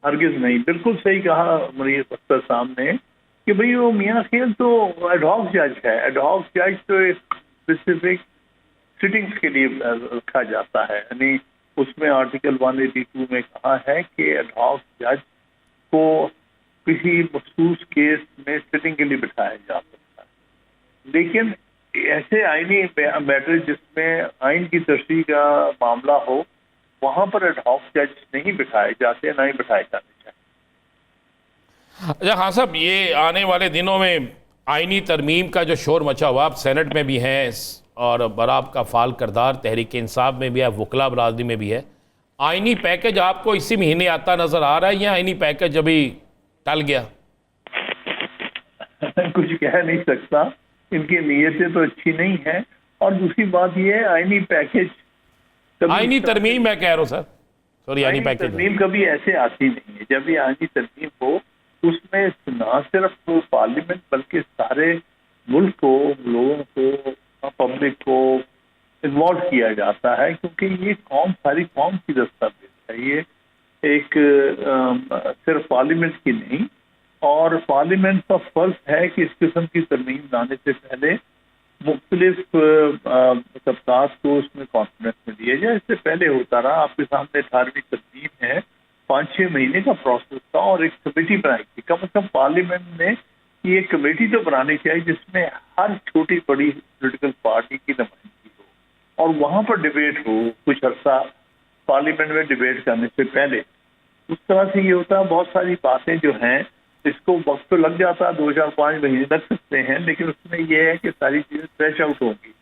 S3: हरगिज़ नहीं। बिल्कुल सही कहा मुनीब अख्तर साहब ने कि भाई वो मियाँ खेल तो एडहॉक जज है। एडहॉक जज तो एक स्पेसिफिक सिटिंग्स के लिए रखा जाता है, यानी उसमें आर्टिकल 182 में कहा है कि एडहॉक जज को किसी मखसूस केस में सिटिंग के लिए बिठाया जा सकता है। लेकिन ऐसे आईनी मैटर जिसमें आइन की तशरीह का मामला हो, वहां पर एड हॉक जज नहीं बिठाए जाते, ना ही बिठाए जाने चाहिए।
S2: अच्छा हाँ साहब, ये आने वाले दिनों में आईनी तरमीम का जो शोर मचा हुआ, आप सेनेट में भी हैं और बड़ा आपका फाल करदार तहरीक इंसाफ में भी है, वकला बरादरी में भी है, आईनी पैकेज आपको इसी महीने आता नजर आ रहा है या आईनी पैकेज अभी टल गया?
S3: कुछ कह नहीं सकता, इनकी नीयतें तो अच्छी नहीं है। और दूसरी बात ये है, आईनी पैकेज
S2: आईनी तरमीम मैं कह रहा हूँ सर, सॉरी, आईनी पैकेज
S3: तरमीम कभी ऐसे आती नहीं है। जब भी आईनी तरमीम हो, उसमें ना सिर्फ पार्लियामेंट बल्कि सारे मुल्क को, लोगों को, पब्लिक को इन्वॉल्व किया जाता है, क्योंकि ये सारी कौम की दस्तावेज है। ये एक सिर्फ पार्लियामेंट की नहीं, और पार्लियामेंट का फर्ज है कि इस किस्म की तरमीम लाने से पहले मुख्तलिफ तबकात को उसमें कॉन्फिडेंस में दिया जाए। इससे पहले होता रहा, आपके सामने 18वीं तरमीम है, 5-6 महीने का प्रोसेस था और एक कमेटी बनाई थी। कम से कम पार्लियामेंट ने ये कमेटी तो बनानी चाहिए जिसमें हर छोटी बड़ी पॉलिटिकल पार्टी की नुमाइंदगी हो और वहां पर डिबेट हो कुछ अर्सा पार्लियामेंट में डिबेट करने से पहले। उस तरह से ये होता है, बहुत सारी बातें जो हैं इसको वक्त तो लग जाता है, 2-4-5 महीने लग सकते हैं, लेकिन उसमें यह है कि सारी चीजें फ्रेश आउट होंगी।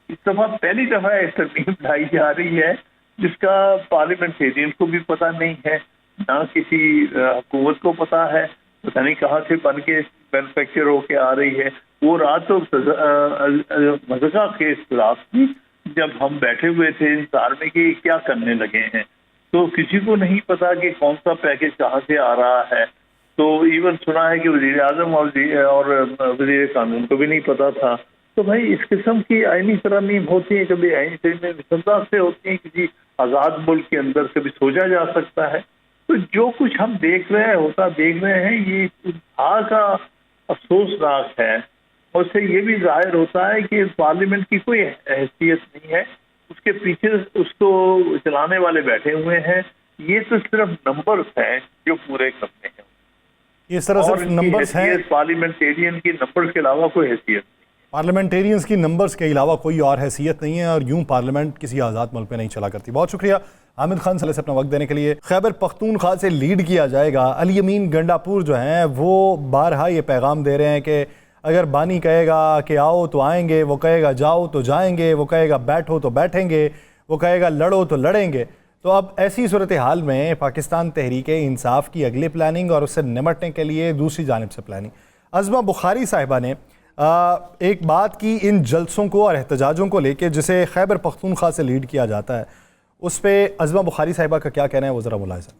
S3: इस दफा पहली दफा एक तरमीम लाई जा रही है जिसका पार्लियामेंटेरियन को भी पता नहीं है, ना किसी हुकूमत को पता है, पता नहीं कहाँ से बन के मैन्युफैक्चर होके आ रही है। वो रात तो मज़का के खिलाफ थी जब हम बैठे हुए थे इंतजार में कि क्या करने लगे हैं, तो किसी को नहीं पता कि कौन सा पैकेज कहाँ से आ रहा है। तो इवन सुना है कि वज़ीर आज़म और वज़ीर कानून को भी नहीं पता था। तो भाई इस किस्म की आईनी तरमीम होती है, कभी आईनी तरमीम विसंदा से होती है, किसी आज़ाद मुल्क के अंदर कभी सोचा जा सकता है। तो जो कुछ हम देख रहे हैं ये इंतहा का अफसोसनाक है। और उससे ये भी जाहिर होता है कि पार्लियामेंट की कोई हैसियत नहीं है, उसके पीछे उसको चलाने वाले बैठे हुए हैं। ये तो सिर्फ नंबर्स हैं जो पूरे करने हैं।
S1: ये सिर्फ नंबर्स हैं,
S3: पार्लियामेंटेरियन की नंबर्स के अलावा कोई हैसियत नहीं।
S1: पार्लियामेंटेरियंस की नंबर्स के अलावा कोई और हैसियत नहीं है, और यूं पार्लियामेंट किसी आज़ाद मुल्क में नहीं चला करती। बहुत शुक्रिया आमिद खान से अपना वक्त देने के लिए। खैबर पख्तूनख्वा से लीड किया जाएगा। अली अमीन गंडापुर जो हैं वो बारहा ये पैगाम दे रहे हैं कि अगर बानी कहेगा कि आओ तो आएंगे, वो कहेगा जाओ तो जाएंगे, वो कहेगा बैठो तो बैठेंगे, वो कहेगा लड़ो तो लड़ेंगे। तो अब ऐसी सूरत हाल में पाकिस्तान तहरीक इंसाफ की अगली प्लानिंग और उससे निमटने के लिए दूसरी जानिब से प्लानिंग। अज़मा बुखारी साहिबा ने एक बात की इन जलसों को और एहतजाजों को लेकर जिसे खैबर पख्तूनख्वा से लीड किया जाता है, उस पर अज़मा बुखारी साहिबा का क्या कहना है वो ज़रा मुलाहिज़ा।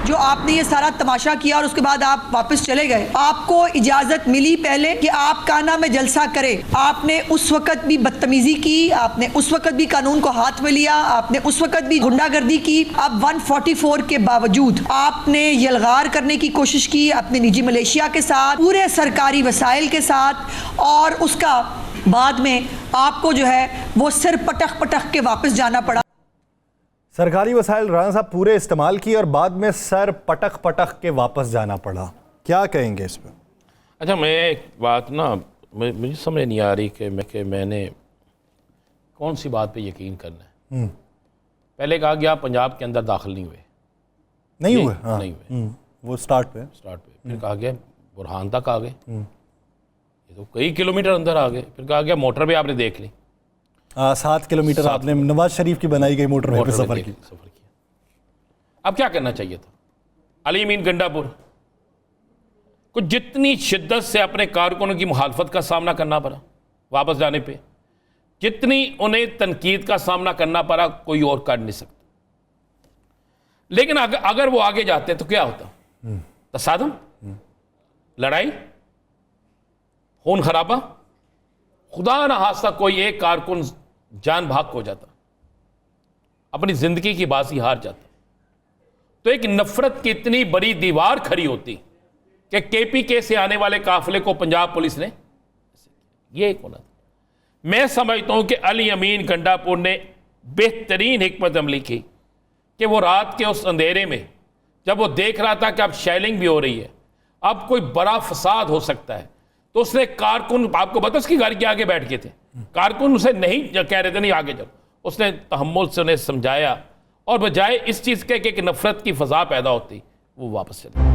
S4: जो आपने ये सारा तमाशा किया और उसके बाद आप वापस चले गए, आपको इजाजत मिली पहले कि आप काना में जलसा करें। आपने उस वक्त भी बदतमीजी की, आपने उस वक्त भी कानून को हाथ में लिया, आपने उस वक्त भी गुंडागर्दी की। अब 144 के बावजूद आपने यलगार करने की कोशिश की अपने निजी मलेशिया के साथ, पूरे सरकारी वसाइल के साथ, और उसका बाद में आपको जो है वो सिर पटक पटक के वापस जाना पड़ा।
S1: सरकारी वसाइल राना साहब पूरे इस्तेमाल किए और बाद में सर पटक पटक के वापस जाना पड़ा, क्या कहेंगे इस पर?
S2: अच्छा, मैं एक बात ना मुझे समझ नहीं आ रही कि मैंने कौन सी बात पे यकीन करना है। पहले कहा गया पंजाब के अंदर दाखिल नहीं हुए,
S1: नहीं हुए, हाँ,
S2: नहीं हुए,
S1: वो स्टार्ट पे
S2: फिर कहा गया बुरहान तक आ गए, ये तो कई किलोमीटर अंदर आ गए। फिर कहा गया मोटर भी आपने देख ली,
S1: 7 किलोमीटर आपने नवाज शरीफ की बनाई गई मोटर पे सफर किया।
S2: अब क्या करना चाहिए था? अली अमीन गंडापुर को जितनी शिद्दत से अपने कारकुनों की मुखालफत का सामना करना पड़ा वापस जाने पे, जितनी उन्हें तनकीद का सामना करना पड़ा, कोई और कर नहीं सकता। लेकिन अगर वो आगे जाते तो क्या होता? तसादम, लड़ाई, खून खराबा, खुदा न हादसा कोई एक कारकुन जान भाग हो जाता, अपनी जिंदगी की बाजी हार जाता। तो एक नफरत की इतनी बड़ी दीवार खड़ी होती कि केपीके से आने वाले काफिले को पंजाब पुलिस ने ये एक होना था। मैं समझता हूं कि अली अमीन गंडापुर ने बेहतरीन हिकमत अमली की कि वो रात के उस अंधेरे में जब वो देख रहा था कि अब शेलिंग भी हो रही है, अब कोई बड़ा फसाद हो सकता है, तो उसने कारकुन, आपको पता उसकी गाड़ी के आगे बैठ के थे, कारकुन उसे नहीं कह रहे थे नहीं आगे चलो, उसने तहम्मुल से उन्हें समझाया और बजाय इस चीज़ के कि एक नफरत की फजा पैदा होती, वो वापस चले।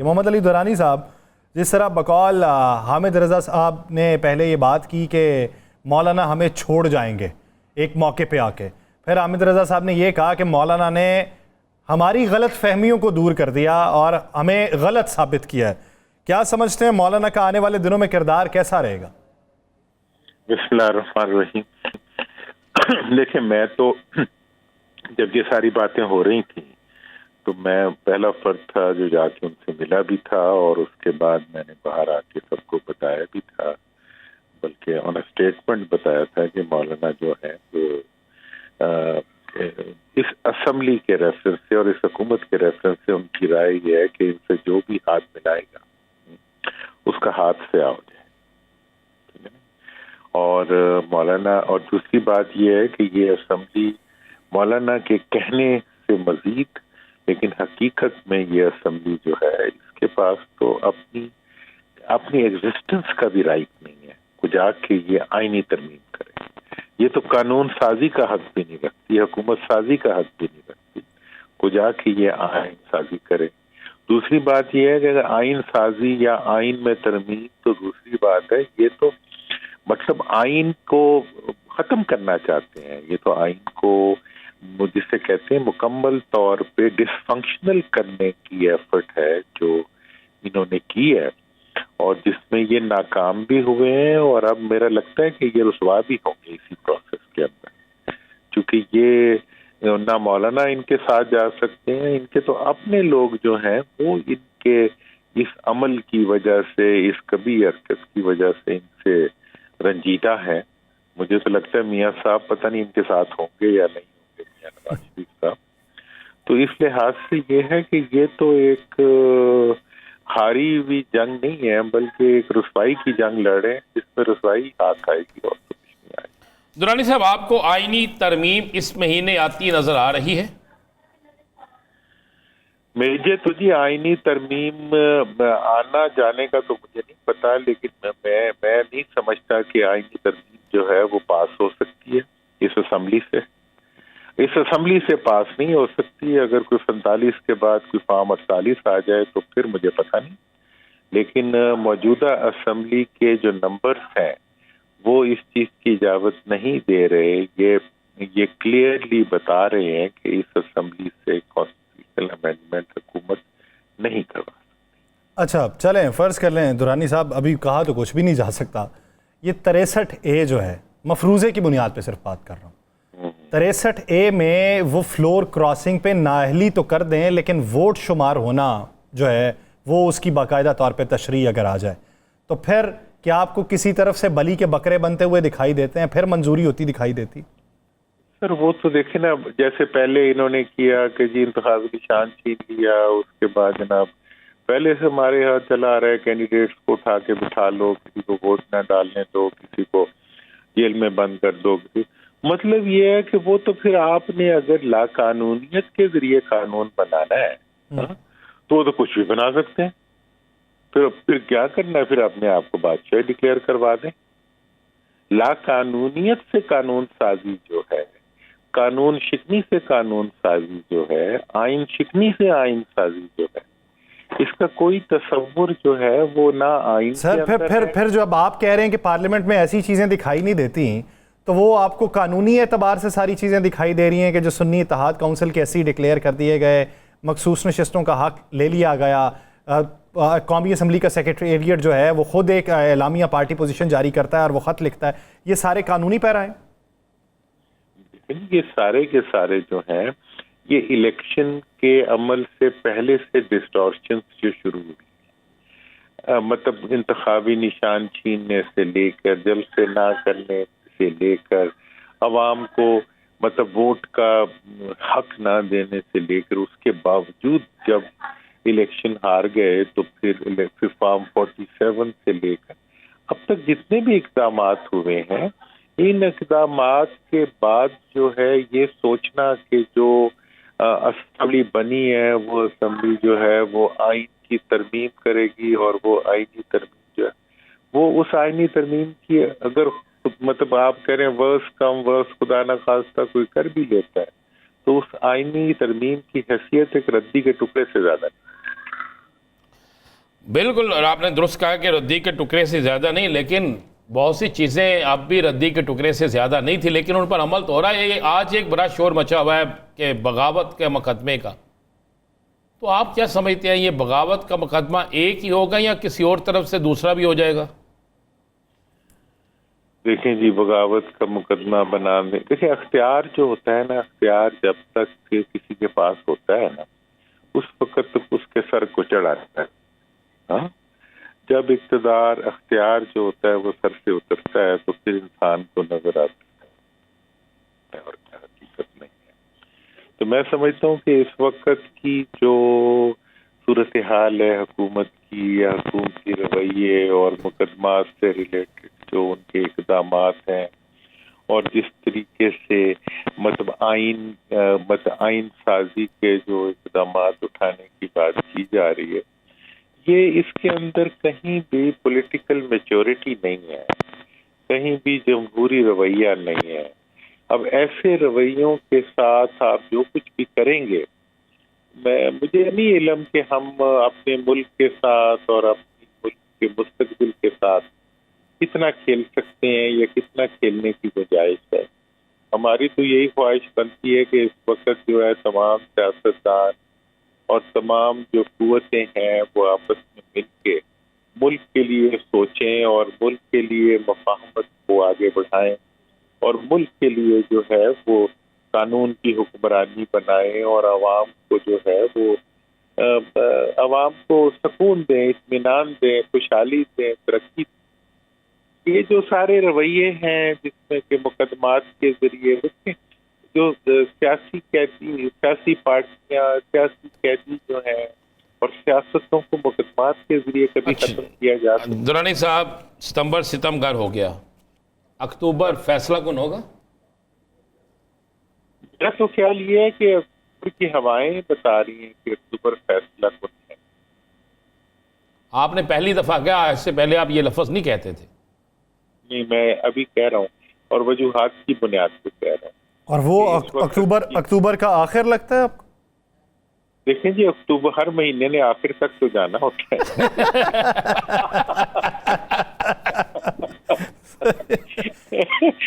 S1: मोहम्मद अली दुरानी साहब, जिस तरह बकौल हामिद रज़ा साहब ने पहले ये बात की कि मौलाना हमें छोड़ जाएंगे एक मौके पे आके, फिर हामिद रज़ा साहब ने ये कहा कि मौलाना ने हमारी गलत फहमियों को दूर कर दिया और हमें गलत साबित किया है, क्या समझते हैं मौलाना का आने वाले दिनों में किरदार कैसा रहेगा?
S5: बिस्मिल्लाहिर्रहमानिर्रहीम। देखिए, मैं तो जब ये सारी बातें हो रही थी तो मैं पहला फर्द था जो जाके उनसे मिला भी था और उसके बाद मैंने बाहर आके सबको बताया भी था, बल्कि ऑन स्टेटमेंट बताया था कि मौलाना जो है वो इस असेंबली के रेफरेंस से और इस हुकूमत के रेफरेंस से उनकी राय ये है कि इनसे जो भी हाथ मिलाएगा उसका हाथ से आओ जाए, ठीक है ना। और मौलाना, और दूसरी बात ये है कि ये असेंबली मौलाना के कहने से मजीद, लेकिन हकीकत में ये असेंबली जो है इसके पास तो अपनी एग्जिस्टेंस का भी राइट नहीं है कुछ आके ये आईनी तरमीम करे। ये तो कानून साजी का हक भी नहीं रखती, हुकूमत साजी का हक भी नहीं रखती, कुछ आके ये आइन साजी करे। दूसरी बात यह है कि अगर आइन साजी या आइन में तरमीम तो दूसरी बात है, ये तो मतलब आइन को खत्म करना चाहते हैं, ये तो आइन को जिसे कहते हैं मुकम्मल तौर पे डिसफंक्शनल करने की एफर्ट है जो इन्होंने की है और जिसमें ये नाकाम भी हुए हैं और अब मेरा लगता है कि ये रुसवा भी होंगे इसी प्रोसेस के अंदर, क्योंकि ये ना मौलाना इनके साथ जा सकते हैं, इनके तो अपने लोग जो हैं वो इनके इस अमल की वजह से, इस कभी हरकत की वजह से इनसे रंजीदा है। मुझे तो लगता है मियाँ साहब पता नहीं इनके साथ होंगे या नहीं होंगे, मियाँ नवाज शरीफ साहब। तो इस लिहाज से ये है कि ये तो एक हारी हुई जंग नहीं है बल्कि एक रुसवाई की जंग लड़ रहे हैं जिसमें रुसवाई हाथ आएगी और कुछ नहीं आएगी।
S2: दुरानी साहब, आपको आईनी तरमीम इस महीने आती नजर आ रही है?
S5: मुझे तो जी आईनी तरमीम आना जाने का तो मुझे नहीं पता, लेकिन मैं नहीं समझता कि आईनी तरमीम जो है वो पास हो सकती है इस असेंबली से। इस असेंबली से पास नहीं हो सकती। अगर कोई 47 के बाद कोई फॉर्म 48 आ जाए तो फिर मुझे पता नहीं, लेकिन मौजूदा असेंबली के जो नंबर्स हैं वो इस चीज की इजाजत नहीं दे रहे। ये क्लियरली बता रहे हैं कि इस असेंबली से कॉन्स्टिट्यूशनल अमेंडमेंट हुकूमत नहीं करवा।
S1: अच्छा, चलें फ़र्ज़ कर लें दुरानी साहब, अभी कहा तो कुछ भी नहीं जा सकता। ये 63A जो है, मफरूज़े की बुनियाद पे सिर्फ बात कर रहा हूँ, 63A में वो फ्लोर क्रॉसिंग पे नाअहली तो कर दें, लेकिन वोट शुमार होना जो है वो उसकी बाकायदा तौर पे तशरीह अगर आ जाए तो फिर क्या आपको किसी तरफ से बली के बकरे बनते हुए दिखाई देते हैं? फिर मंजूरी होती दिखाई देती?
S5: सर वो तो देखे ना, जैसे पहले इन्होंने किया कि जी इंतखाबी निशान छीन लिया, उसके बाद जनाब पहले से हमारे यहाँ चला आ रहा है कैंडिडेट्स को उठा के बिठा लो, किसी को वोट ना डालने दो, किसी को जेल में बंद कर दो। मतलब ये है कि वो तो फिर आपने अगर लाकानूनियत के जरिए कानून बनाना है तो वो तो कुछ भी बना सकते हैं। फिर क्या करना है, फिर अपने आप को बादशाह डिक्लेयर करवा दें। लाकानूनियत से कानून साजी जो है, कानून शिकनी से कानून साजी जो है, आइन शिकनी से आइन साजी जो है, इसका कोई तस्वुर जो है वो ना आइन
S1: सर फिर जो अब आप कह रहे हैं कि पार्लियामेंट में ऐसी चीज़ें दिखाई नहीं देती, तो वो आपको कानूनी एतबार से सारी चीज़ें दिखाई दे रही हैं कि जो सुन्नी इत्तेहाद काउंसिल के एससी डिक्लेयर कर दिए गए, मखसूस नशिस्तों का हक ले लिया गया, कौमी असम्बली का सेक्रेटेरिएट जो है वो खुद एक एलामिया पार्टी पोजीशन जारी करता है और वो ख़त लिखता है, ये सारे कानूनी पैरा हैं?
S5: ये सारे के सारे जो हैं ये इलेक्शन के अमल से पहले से डिस्टॉर्शन जो शुरू हुई, मतलब इंतखाबी निशान छीनने से लेकर, जलसे ना करने से लेकर, अवाम को मतलब वोट का हक ना देने से लेकर, उसके बावजूद जब इलेक्शन हार गए तो फिर फॉर्म 47 से लेकर अब तक जितने भी इक़दामात हुए हैं इन इक़दामात के बाद जो है ये सोचना कि जो असेंबली बनी है वो असेंबली जो है वो आइन की तरमीम करेगी और वो आइनी तरमीम जो है वो उस आइनी तरमीम की अगर मतलब आप कह रहे हैं वर्स खुदा न खास्ता कोई कर भी लेता है तो उस आइनी तरमीम की हैसियत एक रद्दी के टुकड़े से ज्यादा नहीं।
S2: बिल्कुल, और आपने दुरुस्त कहा कि रद्दी के टुकड़े से ज़्यादा नहीं, लेकिन बहुत सी चीज़ें अब भी रद्दी के टुकड़े से ज़्यादा नहीं थी, लेकिन उन पर अमल तो हो रहा है। आज एक बड़ा शोर मचा हुआ है कि बगावत के मुकदमे का, तो आप क्या समझते हैं, ये बगावत का मुकदमा एक ही होगा या किसी और तरफ से दूसरा भी हो जाएगा?
S5: देखें जी, बगावत का मुकदमा बनाने, देखिए अख्तियार जो होता है ना, अख्तियार जब तक किसी के पास होता है ना उस वक्त तक उसके सर को चढ़ाता है। हाँ, जब इक़्तिदार अख्तियार जो होता है वो सर से उतरता है तो फिर इंसान को नजर आता है और क्या हकीकत नहीं है। तो मैं समझता हूँ कि इस वक्त की जो सूरत हाल है हुकूमत की या हुकूमती रवैये और मुकदमात से रिलेटेड जो उनके इक़दामात हैं और जिस तरीके से मतलब आइन साजी के जो इक़दामात उठाने की बात की जा रही है, ये इसके अंदर कहीं भी पॉलिटिकल मैच्योरिटी नहीं है, कहीं भी जमहूरी रवैया नहीं है। अब ऐसे रवैयों के साथ आप जो कुछ भी करेंगे, मुझे नहीं इल्म कि हम अपने मुल्क के साथ और अपने मुल्क के मुस्तकबिल के साथ कितना खेल सकते हैं या कितना खेलने की गुंजाइश है। हमारी तो यही ख्वाहिश बनती है कि इस वक्त जो है तमाम सियासतदान और तमाम जो कुव्वतें हैं वो आपस में मिलके मुल्क के लिए सोचें और मुल्क के लिए मफाहमत को आगे बढ़ाएं और मुल्क के लिए जो है वो कानून की हुक्मरानी बनाएं और आवाम को जो है वो आवाम को सुकून दें, इत्मीनान दें, खुशहाली दें, तरक्की दें। ये जो सारे रवैये हैं जिसमें कि मुकदमात के जरिए जो सियासी पार्टियां, सियासी कैदी जो हैं और सियासतों को मुकदमात के जरिए कभी खत्म किया जा सकता।
S2: दुरानी साहब, सितंबर सितमगर हो गया, अक्टूबर फैसला कौन होगा?
S5: मेरा तो ख्याल ये है कि अक्टूबर की हवाएं बता रही हैं कि अक्टूबर फैसला कौन है।
S2: आपने पहली दफा क्या, इससे पहले आप ये लफ्ज नहीं कहते थे?
S5: नहीं, मैं अभी कह रहा हूँ और वजूहात की बुनियाद पर कह रहा हूँ। और
S1: वो अक्टूबर का आखिर लगता है आपको?
S5: देखें जी, अक्टूबर हर महीने ने आखिर तक तो जाना होता है।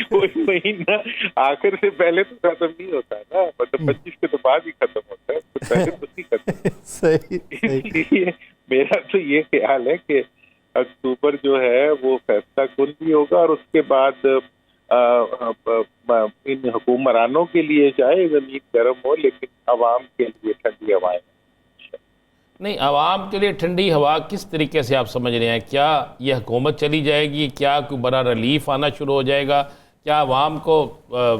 S5: कोई महीना आखिर से पहले तो खत्म नहीं होता है ना, मतलब 25 के तो बाद ही खत्म होता है, तो पहले तो नहीं खत्म।
S1: सही।
S5: इसलिए मेरा तो ये ख्याल है कि अक्टूबर जो है वो फैसला कुन भी होगा और उसके बाद इन हुकूमरानों के लिए चाहे जमीन गर्म हो लेकिन आवाम के लिए ठंडी हवाएं।
S2: नहीं, आवाम के लिए ठंडी हवा किस तरीके से आप समझ रहे हैं? क्या ये हुकूमत चली जाएगी? क्या कोई बड़ा रिलीफ आना शुरू हो जाएगा? क्या आवाम को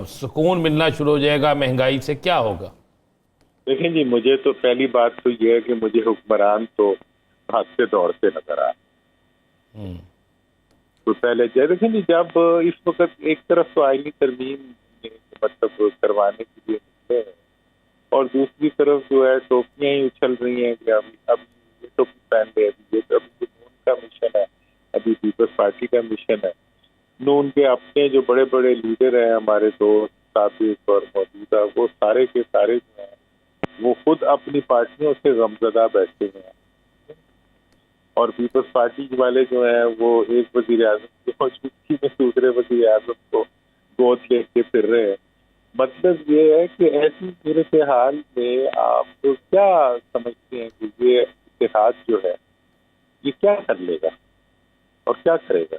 S2: सुकून मिलना शुरू हो जाएगा महंगाई से? क्या होगा?
S5: देखें जी, मुझे तो पहली बात तो ये है कि मुझे हुक्मरान तो भागते दौड़ते नजर आ। तो पहले देखें जी, जब इस वक्त एक तरफ तो आईनी तरमीम मतलब करवाने के लिए निकले हैं और दूसरी तरफ जो है टोपियां ही उछल रही हैं कि अब ये टोपी पहन ले, अभी ये तो अभी नून का मिशन है, अभी पीपल्स पार्टी का मिशन है। नून के अपने जो बड़े बड़े लीडर हैं हमारे दोस्त साबिक और मौजूदा, वो सारे के सारे जो हैं वो खुद अपनी पार्टियों से गमजदा बैठे हुए हैं और पीपल्स पार्टी वाले जो हैं वो एक वजीर आजम की मौजूदगी में दूसरे वजीर आजम को गोद लेके फिर रहे हैं। मतलब ये है कि ऐसी सूरत हाल में आप तो क्या समझते हैं कि ये इत्तेहाद जो है ये क्या कर लेगा और क्या करेगा?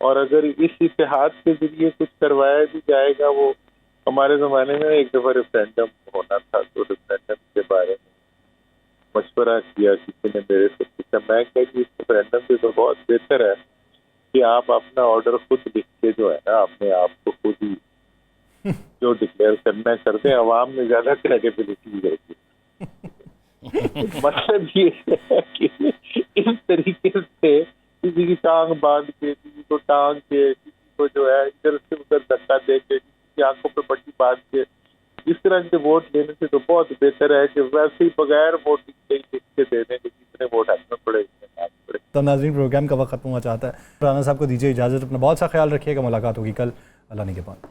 S5: और अगर इस इत्तेहाद के जरिए कुछ करवाया भी जाएगा, वो हमारे ज़माने में एक दफ़ा रेफरेंडम होना था, तो रेफरेंडम के बारे में मशवरा किया किसी ने मेरे से पूछा, मैं क्या कि इस रेफरेंडम से तो बहुत बेहतर है कि आप अपना ऑर्डर खुद लिख के जो है ना अपने आप को खुद ही जो डिक्लेयर करना कर दें, आवाम में ज्यादा क्रेडिबिलिटी रहेगी। मतलब ये है कि इस तरीके से किसी की टांग बांध के, किसी को टांग के, किसी को जो है इधर से उधर धक्का दे के किसी आंखों पे पट्टी बांध के इस तरह के वोट लेने से तो बहुत बेहतर है कि वैसे ही बगैर वोटिंग के ही लिख के देने के जितने वोट हाथ में पड़े उतने हाथ पड़े।
S1: तो नाज़रीन, प्रोग्राम का वक्त खत्म हुआ चाहता है। राना साहब को दीजिए इजाज़त, अपना बहुत सा ख्याल रखिएगा। मुलाकात होगी कल, अल्लाह ने के बाद।